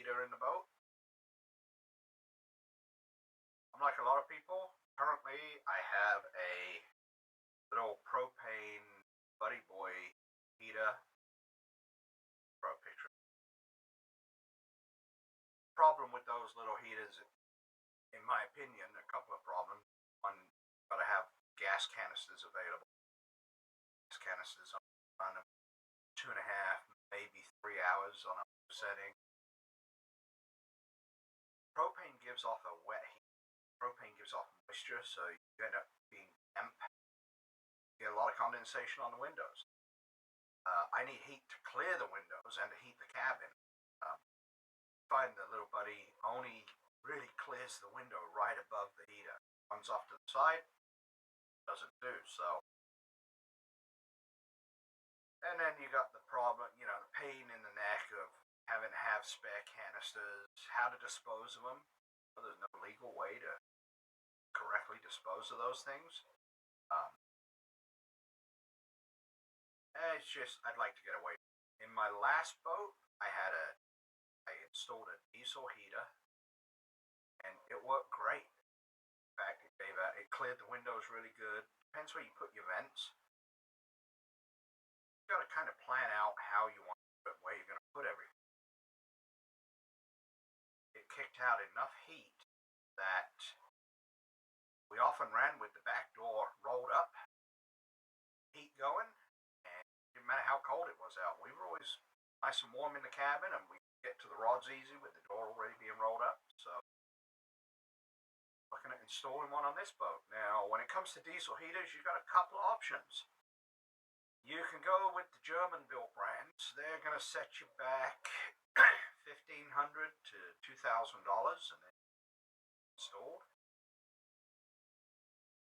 heater in the boat. I'm like a lot of people. Currently, I have a little propane Buddy Boy heater. For a picture. Problem with those little heaters, in my opinion, a couple of problems. One, you've got to have gas canisters available. Gas canisters on 2.5, maybe 3 hours on a setting. Propane gives off a wet heat. Propane gives off moisture, so you end up being damp. You get a lot of condensation on the windows. I need heat to clear the windows and to heat the cabin. Find the little buddy only really clears the window right above the heater. Comes off to the side, doesn't do so. And then you got the problem, the pain in the neck of having to have spare canisters, how to dispose of them. There's no legal way to correctly dispose of those things. It's just, I'd like to get away. In my last boat, I installed a diesel heater, and it worked great. In fact, it cleared the windows really good. Depends where you put your vents. You got to kind of plan out how you want to put it, where you're going to put everything. It kicked out enough heat that we often ran with the back door rolled up, heat going, and it didn't matter how cold it was out. We were always nice and warm in the cabin, and we get to the rods easy with the door already being rolled up. So looking at installing one on this boat. Now, when it comes to diesel heaters, you've got a couple of options. You can go with the German-built brands. They're going to set you back $1,500 to $2,000 and then installed.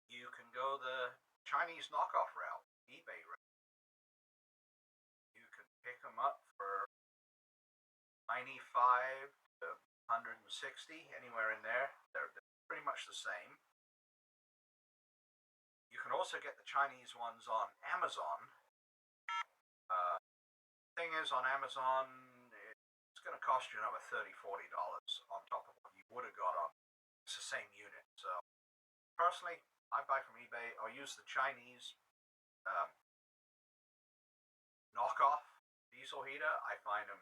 You can go the Chinese knockoff route, eBay route. You can pick them up for $95 to $160, anywhere in there. They're pretty much the same. You can also get the Chinese ones on Amazon. Thing is, on Amazon, it's going to cost you another $30, $40 on top of what you would have got on. It's the same unit. So, personally, I buy from eBay. I'll use the Chinese knockoff diesel heater. I find them,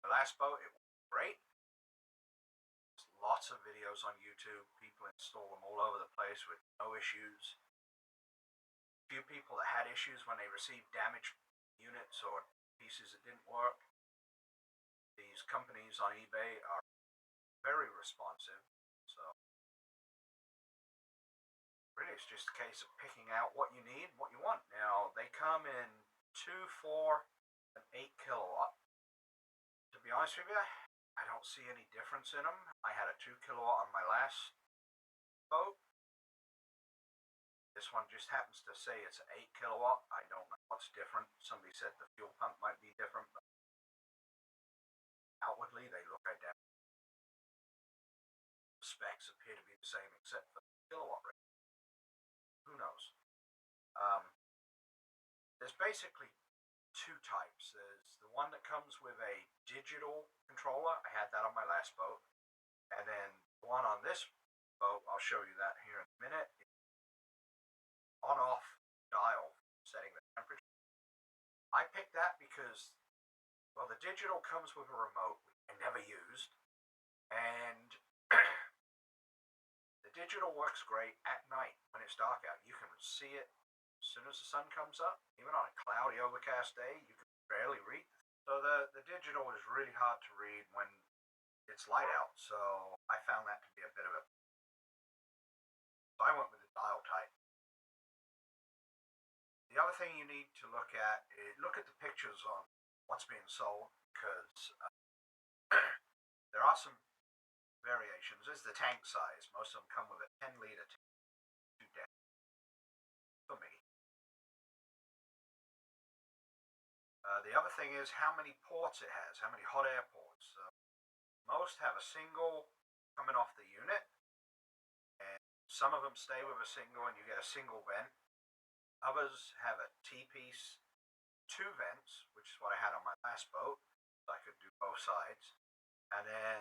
the last boat, it was great. There's lots of videos on YouTube. People install them all over the place with no issues. A few people that had issues when they received damaged units or pieces that didn't work. These companies on eBay are very responsive. So really, it's just a case of picking out what you need, what you want. Now, they come in 2, 4, and 8 kilowatt. To be honest with you, I don't see any difference in them. I had a 2 kilowatt on my last boat. This one just happens to say it's an 8 kilowatt. I don't know what's different. Somebody said the fuel pump might be different, but outwardly they look identical. The specs appear to be the same except for the kilowatt rate. Who knows? There's basically 2 types. There's the one that comes with a digital controller. I had that on my last boat. And then the one on this boat, I'll show you that here in a minute. On-off dial setting the temperature. I picked that because, well, the digital comes with a remote, which I never used. And the digital works great at night when it's dark out. You can see it as soon as the sun comes up. Even on a cloudy, overcast day, you can barely read. So the digital is really hard to read when it's light out. So I found that to be a bit of a... So I went with the dial type. The other thing you need to look at is look at the pictures on what's being sold, because there are some variations. There's the tank size. Most of them come with a 10-liter tank. Too dead for me. The other thing is how many ports it has, how many hot air ports. Most have a single coming off the unit, and some of them stay with a single and you get a single vent. Others have a T-piece, 2 vents, which is what I had on my last boat, so I could do both sides. And then,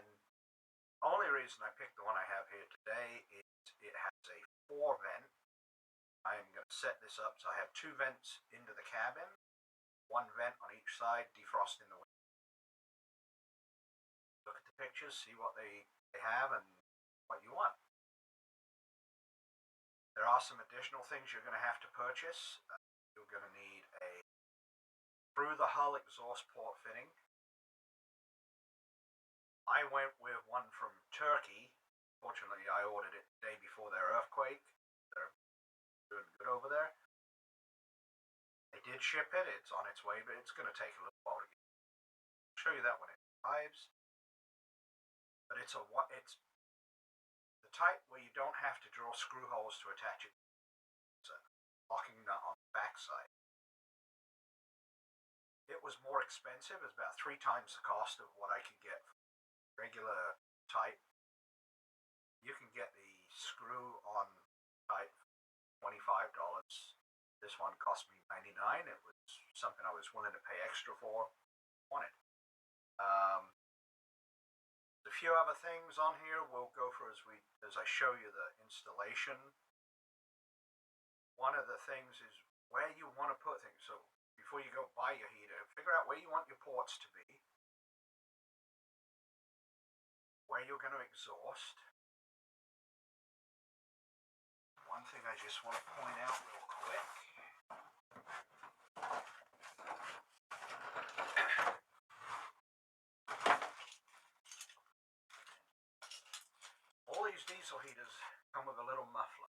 only reason I picked the one I have here today is it has a 4-vent. I am going to set this up so I have 2 vents into the cabin, 1 vent on each side, defrosting the window. Look at the pictures, see what they have and what you want. There are some additional things you're going to have to purchase. You're going to need a through the hull exhaust port fitting. I went with one from Turkey. Fortunately, I ordered it the day before their earthquake. They're doing good over there. They did ship it. It's on its way, but it's going to take a little while to get. I'll show you that when it arrives. But it's the type where you don't have to drill screw holes to attach it. It's a locking nut on the backside. It was more expensive. It's about 3 times the cost of what I could get from regular type. You can get the screw on type $25. This one cost me $99. It was something I was willing to pay extra for. Wanted. A few other things on here we'll go through as I show you the installation. One of the things is where you want to put things. So before you go buy your heater, figure out where you want your ports to be, where you're going to exhaust. One thing I just want to point out real quick. All these diesel heaters come with a little muffler.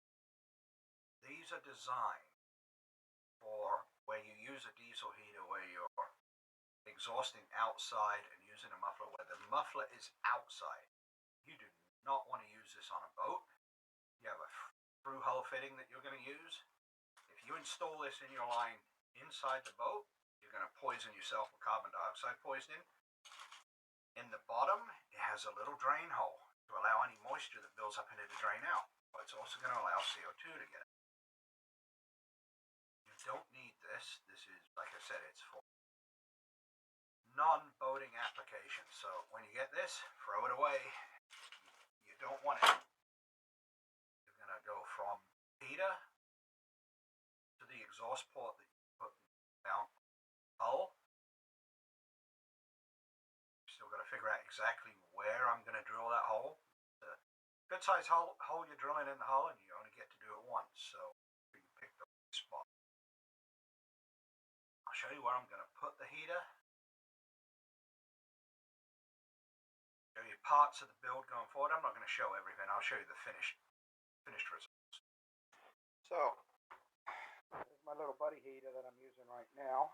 These are designed for where you use a diesel heater where you're exhausting outside and using a muffler where the muffler is outside. You do not want to use this on a boat. You have a through hull fitting that you're going to use. If you install this in your line inside the boat, you're going to poison yourself with carbon dioxide poisoning. In the bottom, it has a little drain hole to allow any moisture that builds up in it to drain out. But it's also going to allow CO2 to get it. You don't need this. This is, like I said, it's for non-boating applications. So when you get this, throw it away. You don't want it. You're going to go from heater to the exhaust port that you put down hull. Still got to figure out exactly where I'm going to drill that hole. The good size hole you're drilling in the hull, and you only get to do it once, so you can pick the right spot. I'll show you where I'm going to put the heater. Show you parts of the build going forward. I'm not going to show everything. I'll show you the finished results. So, here's my little buddy heater that I'm using right now.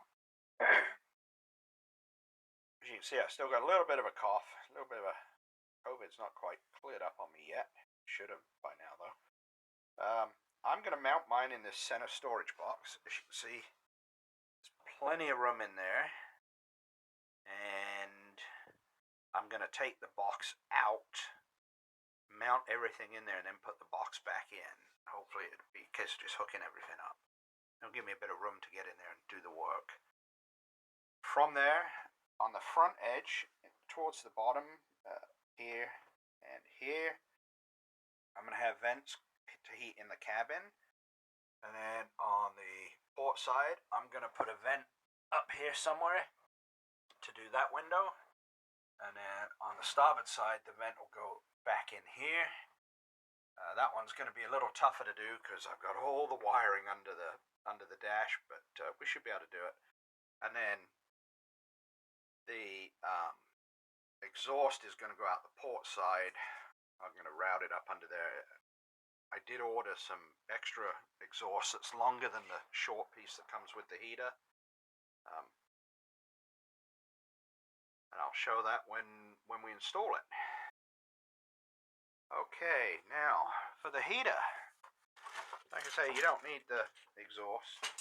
As you can see, I still got a little bit of a cough, a little bit of a COVID's not quite cleared up on me yet. Should have by now, though. I'm going to mount mine in this center storage box. As you can see, there's plenty of room in there. And I'm going to take the box out, mount everything in there, and then put the box back in. Hopefully it'll be a case of just hooking everything up. It'll give me a bit of room to get in there and do the work. From there, on the front edge, towards the bottom, here and here, I'm going to have vents to heat in the cabin. And then on the port side, I'm going to put a vent up here somewhere to do that window. And then on the starboard side, the vent will go back in here. That one's going to be a little tougher to do because I've got all the wiring under the dash, but we should be able to do it. And then the exhaust is going to go out the port side. I'm going to route it up under there. I did order some extra exhaust that's longer than the short piece that comes with the heater. And I'll show that when we install it. Okay, now for the heater. Like I say, you don't need the exhaust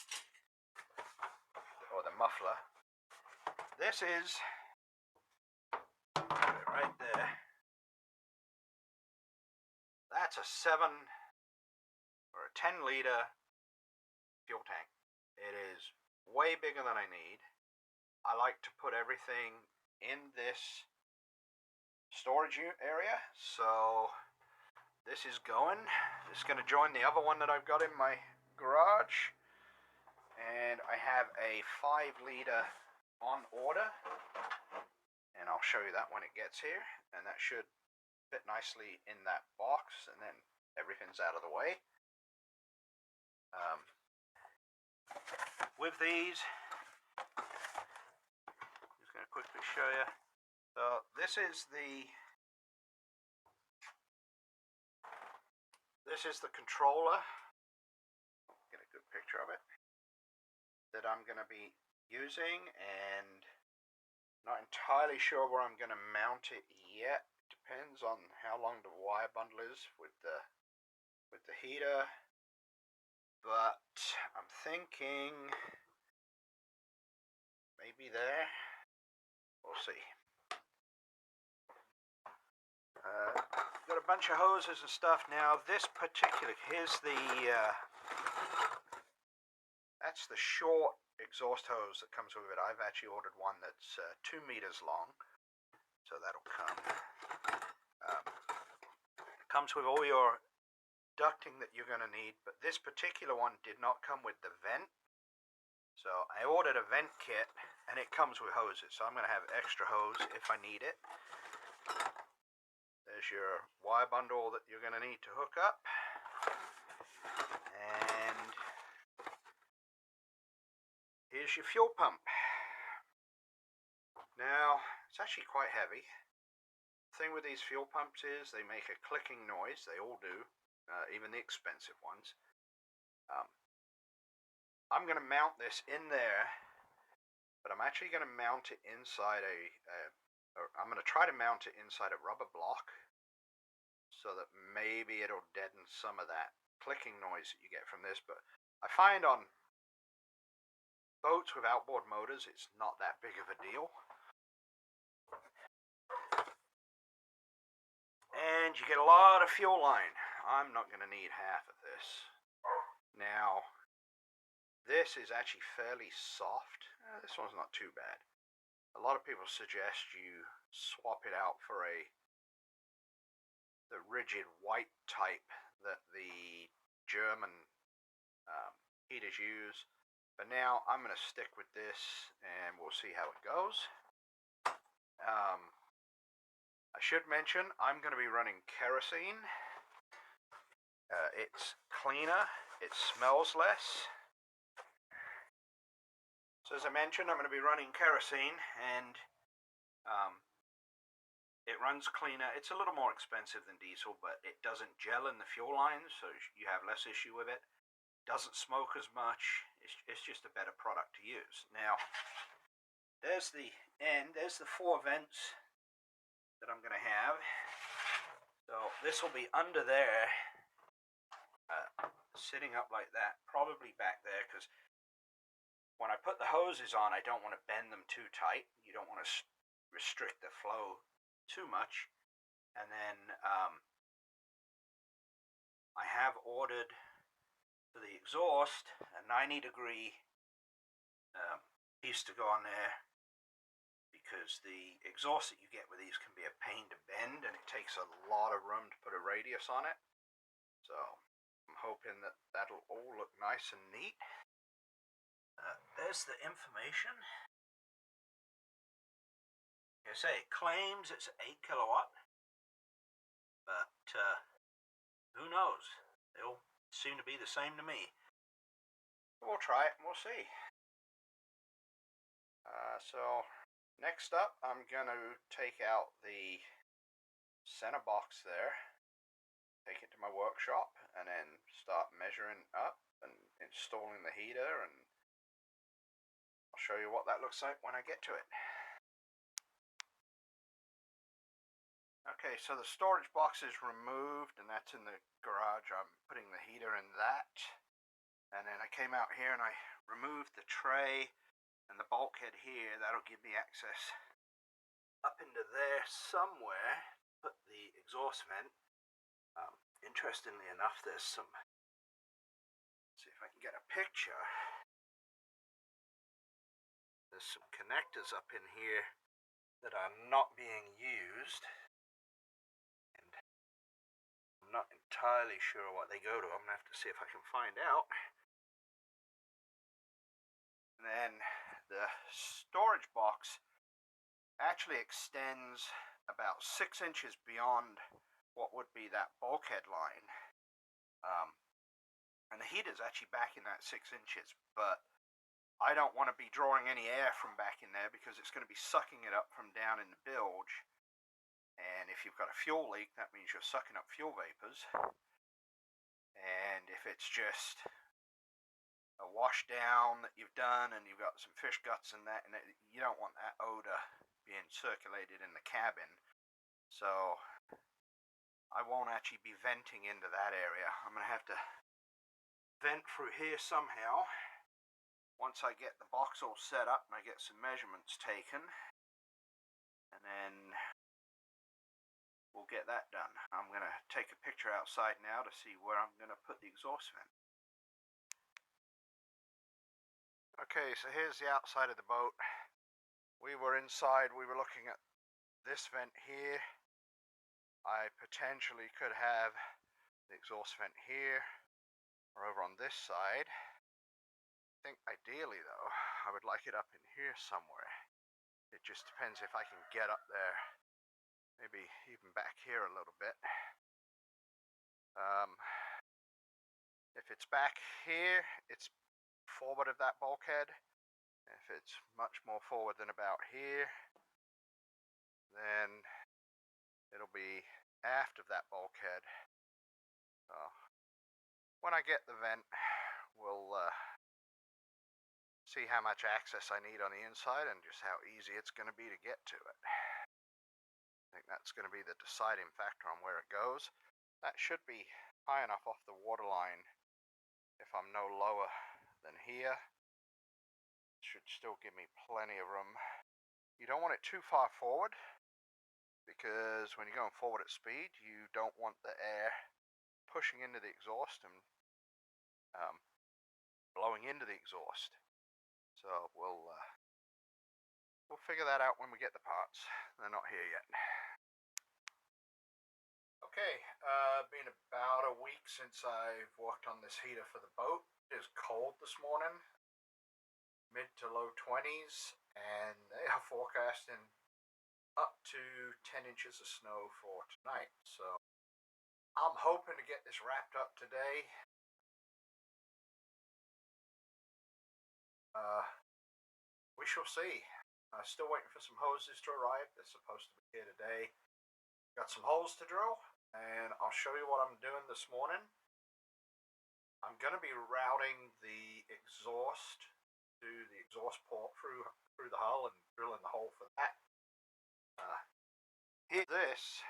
or the muffler. This is right there. That's a 7 or a 10-liter fuel tank. It is way bigger than I need. I like to put everything in this storage area. So this is going. It's going to join the other one that I've got in my garage. And I have a 5-liter on order. And I'll show you that when it gets here. And that should fit nicely in that box. And then everything's out of the way. With these, I'm just going to quickly show you. So this is the controller. Get a good picture of it. That I'm going to be using, and not entirely sure where I'm going to mount it yet. Depends on how long the wire bundle is with the heater. But I'm thinking maybe there. We'll see. Got a bunch of hoses and stuff. Now this particular, here's the that's the short exhaust hose that comes with it. I've actually ordered one that's 2 meters long, so that'll come. Comes with all your ducting that you're going to need, but this particular one did not come with the vent. So I ordered a vent kit, and it comes with hoses, so I'm going to have extra hose if I need it. There's your wire bundle that you're going to need to hook up. And here's your fuel pump. Now, it's actually quite heavy. The thing with these fuel pumps is they make a clicking noise. They all do, even the expensive ones. I'm going to mount this in there, but I'm actually going to mount it inside I'm going to try to mount it inside a rubber block so that maybe it'll deaden some of that clicking noise that you get from this. But I find on boats with outboard motors, it's not that big of a deal. And you get a lot of fuel line. I'm not going to need half of this. Now, this is actually fairly soft. This one's not too bad. A lot of people suggest you swap it out for the rigid white type that the German heaters use. But now I'm going to stick with this, and we'll see how it goes. I should mention I'm going to be running kerosene. It's cleaner. It smells less. So as I mentioned, I'm going to be running kerosene, and it runs cleaner. It's a little more expensive than diesel, but it doesn't gel in the fuel lines, so you have less issue with it. Doesn't smoke as much. It's just a better product to use. Now, there's the end. There's the 4 vents that I'm going to have. So this will be under there, sitting up like that, probably back there, because when I put the hoses on, I don't want to bend them too tight. You don't want to restrict the flow too much. And then I have ordered for the exhaust a 90-degree piece to go on there, because the exhaust that you get with these can be a pain to bend, and it takes a lot of room to put a radius on it. So I'm hoping that that'll all look nice and neat. There's the information. Like I say, it claims it's 8 kilowatt, but who knows? They'll seem to be the same to me. We'll try it and we'll see. So next up, I'm going to take out the center box there, take it to my workshop, and then start measuring up and installing the heater, and I'll show you what that looks like when I get to it. Okay, so the storage box is removed, and that's in the garage. I'm putting the heater in that. And then I came out here and I removed the tray and the bulkhead here. That'll give me access up into there somewhere. Put the exhaust vent. Interestingly enough, there's some, let's see if I can get a picture. There's some connectors up in here that are not being used. not entirely sure what they go to. I'm gonna have to see if I can find out. And then the storage box actually extends about 6 inches beyond what would be that bulkhead line. And the heater's actually back in that 6 inches, but I don't want to be drawing any air from back in there because it's going to be sucking it up from down in the bilge. And if you've got a fuel leak, that means you're sucking up fuel vapors. And if it's just a wash down that you've done and you've got some fish guts in that, and you don't want that odor being circulated in the cabin. So I won't actually be venting into that area. I'm going to have to vent through here somehow once I get the box all set up and I get some measurements taken, and then we'll get that done. I'm going to take a picture outside now to see where I'm going to put the exhaust vent. Okay, so here's the outside of the boat. We were inside, we were looking at this vent here. I potentially could have the exhaust vent here or over on this side. I think ideally though, I would like it up in here somewhere. It just depends if I can get up there, maybe even back here a little bit. If it's back here, it's forward of that bulkhead. If it's much more forward than about here, then it'll be aft of that bulkhead. So when I get the vent, we'll see how much access I need on the inside and just how easy it's going to be to get to it. I think that's going to be the deciding factor on where it goes. That should be high enough off the waterline if I'm no lower than here. It should still give me plenty of room. You don't want it too far forward, because when you're going forward at speed, you don't want the air pushing into the exhaust and blowing into the exhaust. So we'll figure that out when we get the parts. They're not here yet. Okay, been about a week since I've worked on this heater for the boat. It is cold this morning, mid to low 20s, and they are forecasting up to 10 inches of snow for tonight. So I'm hoping to get this wrapped up today. We shall see. Still waiting for some hoses to arrive. They're supposed to be here today. Got some holes to drill, and I'll show you what I'm doing this morning. I'm going to be routing the exhaust to the exhaust port through the hull and drilling the hole for that. This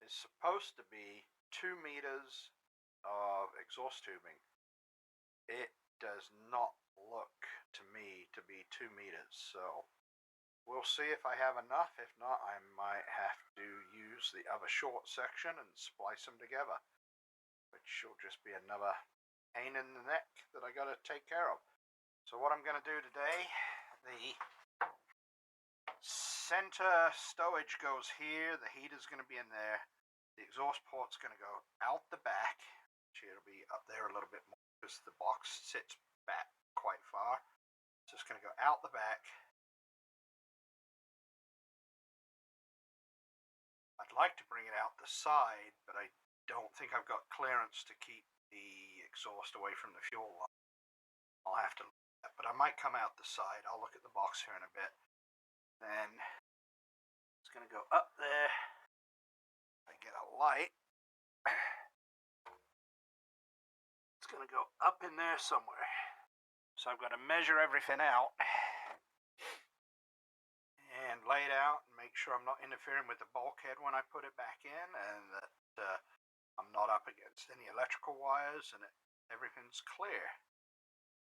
is supposed to be 2 meters of exhaust tubing. It does not look to me to be 2 meters, so we'll see if I have enough. If not, I might have to use the other short section and splice them together, which will just be another pain in the neck that I gotta take care of. So what I'm gonna do today, the center stowage goes here, the heater's gonna be in there, the exhaust port's gonna go out the back, which it'll be up there a little bit more because the box sits back quite far. So it's gonna go out the back. I'd like to bring it out the side, but I don't think I've got clearance to keep the exhaust away from the fuel line. I'll have to look at that, but I might come out the side. I'll look at the box here in a bit. Then it's going to go up there. If I get a light, it's going to go up in there somewhere. So I've got to measure everything out and lay it out and make sure I'm not interfering with the bulkhead when I put it back in, and that I'm not up against any electrical wires, and everything's clear.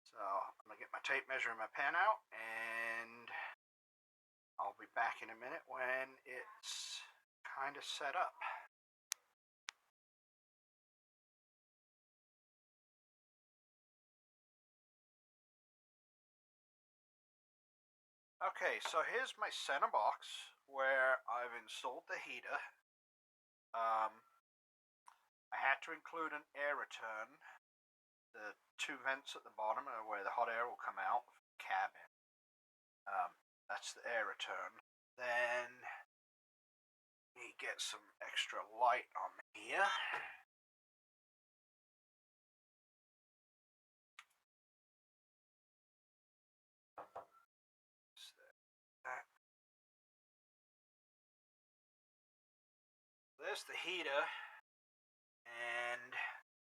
So I'm going to get my tape measure and my pen out, and I'll be back in a minute when it's kind of set up. Okay, so here's my center box where I've installed the heater. I had to include an air return. The two vents at the bottom are where the hot air will come out from the cabin. That's the air return. Then we get some extra light on here. There's the heater, and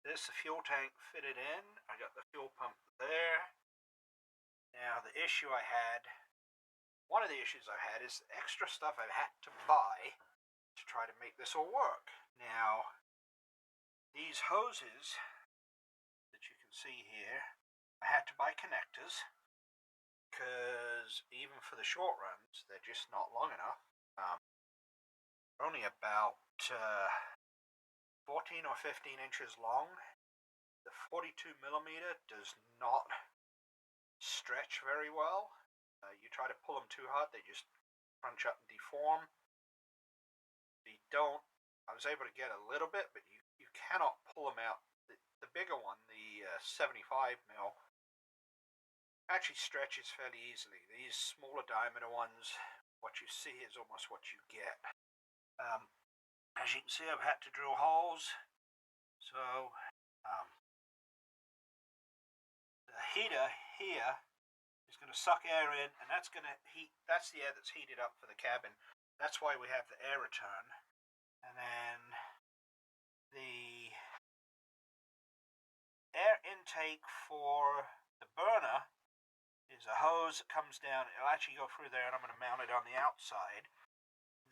there's the fuel tank fitted in. I got the fuel pump there. Now the issue I had, one of the issues I had is extra stuff I've had to buy to try to make this all work. Now, these hoses that you can see here, I had to buy connectors because even for the short runs, they're just not long enough. They're only about 14 or 15 inches long. The 42 millimeter does not stretch very well. You try to pull them too hard, they just crunch up and deform. They don't. I was able to get a little bit, but you cannot pull them out. The bigger one, the 75 mil, actually stretches fairly easily. These smaller diameter ones, what you see is almost what you get. As you can see, I've had to drill holes. So the heater here is going to suck air in, and that's going to heat. That's the air that's heated up for the cabin. That's why we have the air return. And then the air intake for the burner is a hose that comes down. It'll actually go through there, and I'm going to mount it on the outside.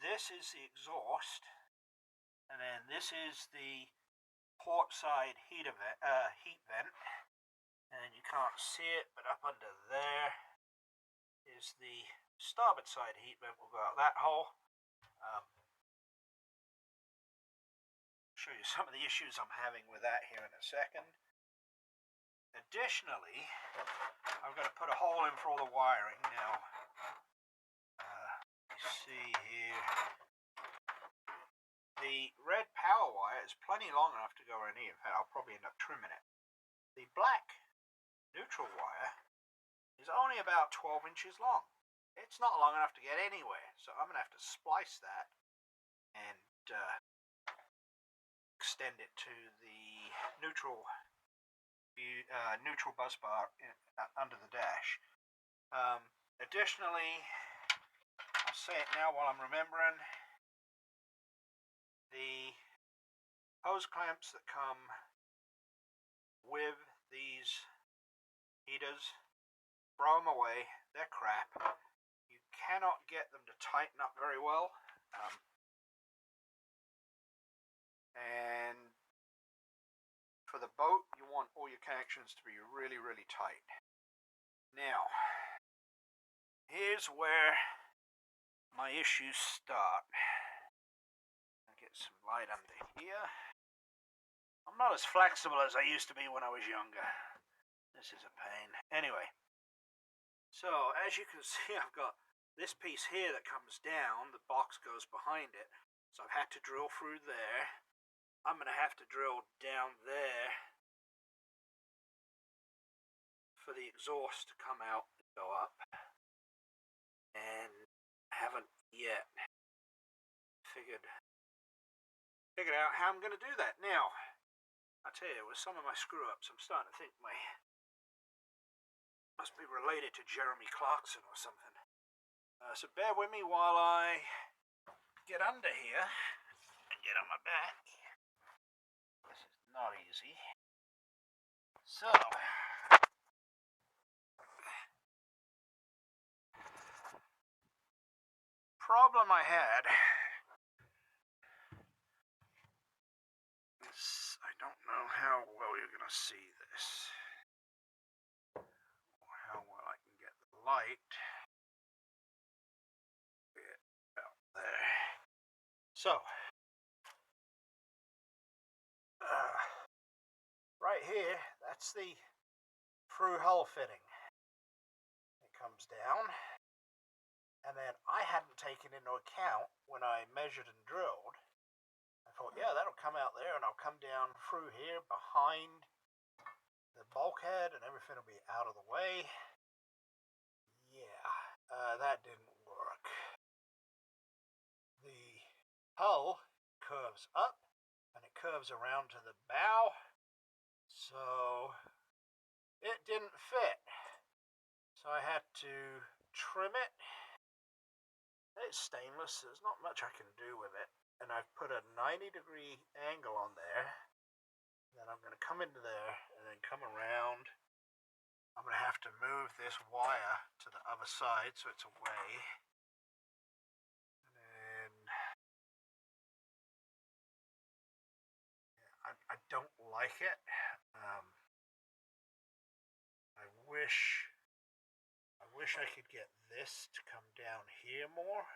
This is the exhaust, and then this is the port side heat vent. And you can't see it, but up under there is the starboard side heat vent. Will go out that hole. Show you some of the issues I'm having with that here in a second. Additionally, I've got to put a hole in for all the wiring. Now, you see here, the red power wire is plenty long enough to go in here. In fact, I'll probably end up trimming it. The black neutral wire is only about 12 inches long. It's not long enough to get anywhere, so I'm going to have to splice that and extend it to the neutral bus bar under the dash. Additionally, I'll say it now while I'm remembering, the hose clamps that come with these heaters, throw them away. They're crap. You cannot get them to tighten up very well. And for the boat, you want all your connections to be really, really tight. Now, here's where my issues start. I'll get some light under here. I'm not as flexible as I used to be when I was younger. This is a pain. Anyway, so as you can see, I've got this piece here that comes down. The box goes behind it. So I've had to drill through there. I'm going to have to drill down there for the exhaust to come out and go up. And I haven't yet figured out how I'm going to do that. Now, I tell you, with some of my screw-ups, I'm starting to think must be related to Jeremy Clarkson or something. So bear with me while I get under here and get on my back. This is not easy. So, problem I had is I don't know how well you're going to see this, or how well I can get the light out there. So, right here, that's the through hull fitting. It comes down, and then I hadn't taken into account when I measured and drilled. I thought, yeah, that'll come out there and I'll come down through here behind the bulkhead and everything will be out of the way. Yeah, that didn't work. The hull curves up and it curves around to the bow, so it didn't fit. So I had to trim it. It's stainless, so there's not much I can do with it. And I've put a 90-degree angle on there. Then I'm going to come into there and then come around. I'm going to have to move this wire to the other side so it's away. And then I don't like it. I wish I could get this to come down here more,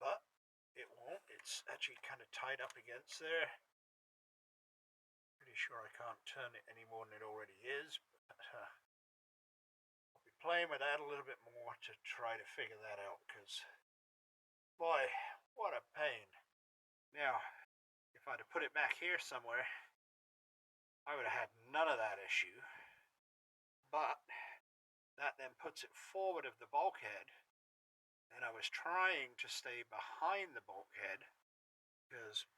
but it won't. It's actually kind of tied up against there. Pretty sure I can't turn it any more than it already is, but I'll be playing with that a little bit more to try to figure that out, because boy, what a pain. Now, if I'd have put it back here somewhere, I would have had none of that issue, but that then puts it forward of the bulkhead, and I was trying to stay behind the bulkhead because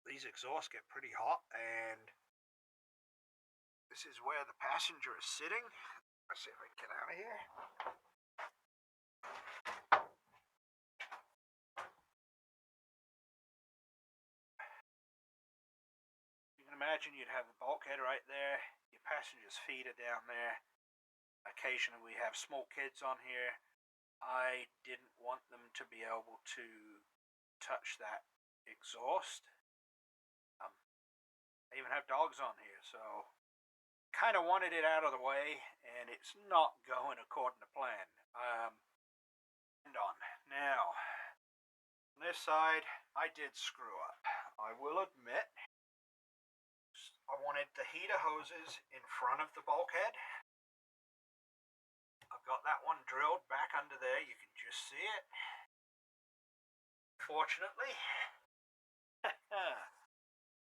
these exhausts get pretty hot, and this is where the passenger is sitting. Let's see if I can get out of here. You can imagine you'd have the bulkhead right there, your passenger's feet are down there. Occasionally we have small kids on here. I didn't want them to be able to touch that exhaust. I even have dogs on here, so kind of wanted it out of the way, and it's not going according to plan. Now, on this side, I did screw up. I will admit, I wanted the heater hoses in front of the bulkhead. I've got that one drilled back under there. You can just see it. Fortunately,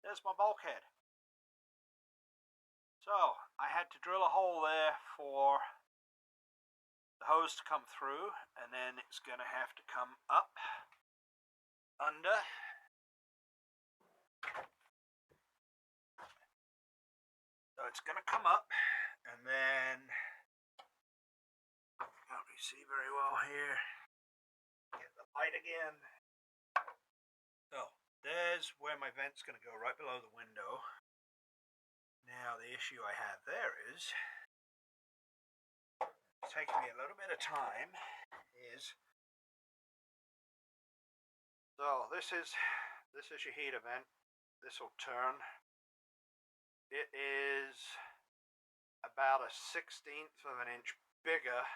there's my bulkhead. So I had to drill a hole there for the hose to come through, and then it's going to have to come up under. So it's going to come up, and then can't really see very well here. Get the light again. So there's where my vent's going to go, right below the window. Now the issue I have there is, it's taking me a little bit of time, is, so this is your heater vent. This will turn. It is about a 1/16 of an inch bigger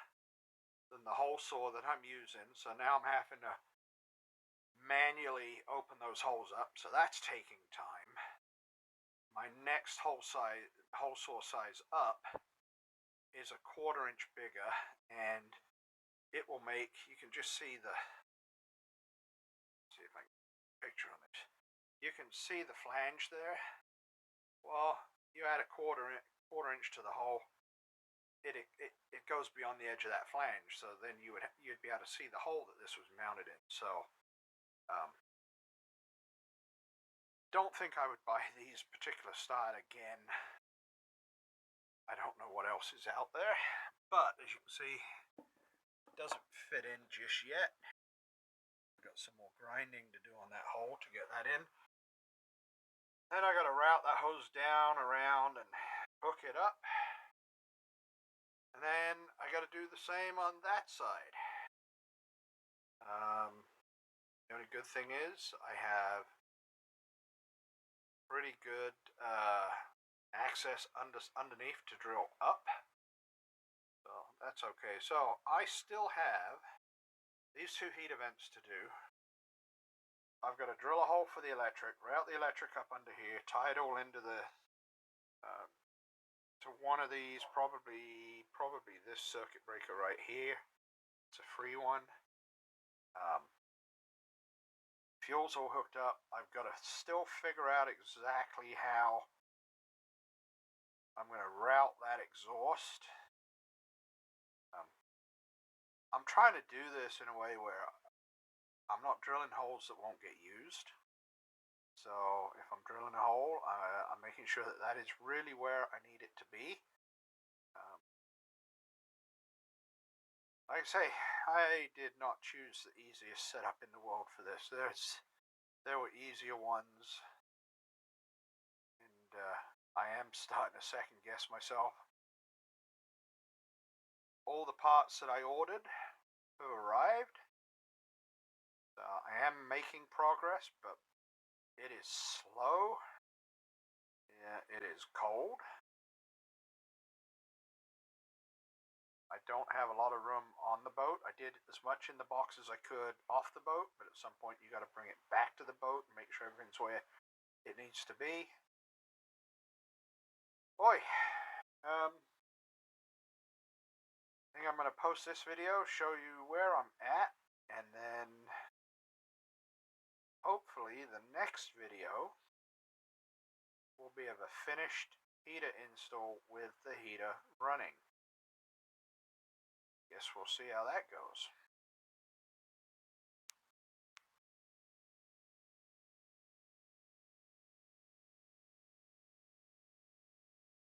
than the hole saw that I'm using, so now I'm having to manually open those holes up, so that's taking time. My next hole saw size up is a 1/4 inch bigger, and it will make, you can just see the, see if I can picture on it. You can see the flange there. Well, you add a quarter inch to the hole, it goes beyond the edge of that flange, so then you'd be able to see the hole that this was mounted in. So don't think I would buy these particular style again. I don't know what else is out there, but as you can see, it doesn't fit in just yet. I've got some more grinding to do on that hole to get that in. Then I got to route that hose down, around, and hook it up. And then I got to do the same on that side. The only good thing is I have pretty good access underneath to drill up. So that's okay. So I still have these two heater vents to do. I've got to drill a hole for the electric, route the electric up under here, tie it all into the to one of these, probably this circuit breaker right here. It's a free one. fuel's all hooked up. I've got to still figure out exactly how I'm going to route that exhaust. I'm trying to do this in a way where I'm not drilling holes that won't get used. So if I'm drilling a hole, I'm making sure that that is really where I need it to be. Like I say, I did not choose the easiest setup in the world for this. There were easier ones, and I am starting to second guess myself. All the parts that I ordered have arrived. I am making progress, but it is slow. Yeah, it is cold. I don't have a lot of room on the boat. I did as much in the box as I could off the boat, but at some point you got to bring it back to the boat and make sure everything's where it needs to be. Boy, I think I'm going to post this video, show you where I'm at, and then hopefully the next video will be of a finished heater install with the heater running. Guess we'll see how that goes.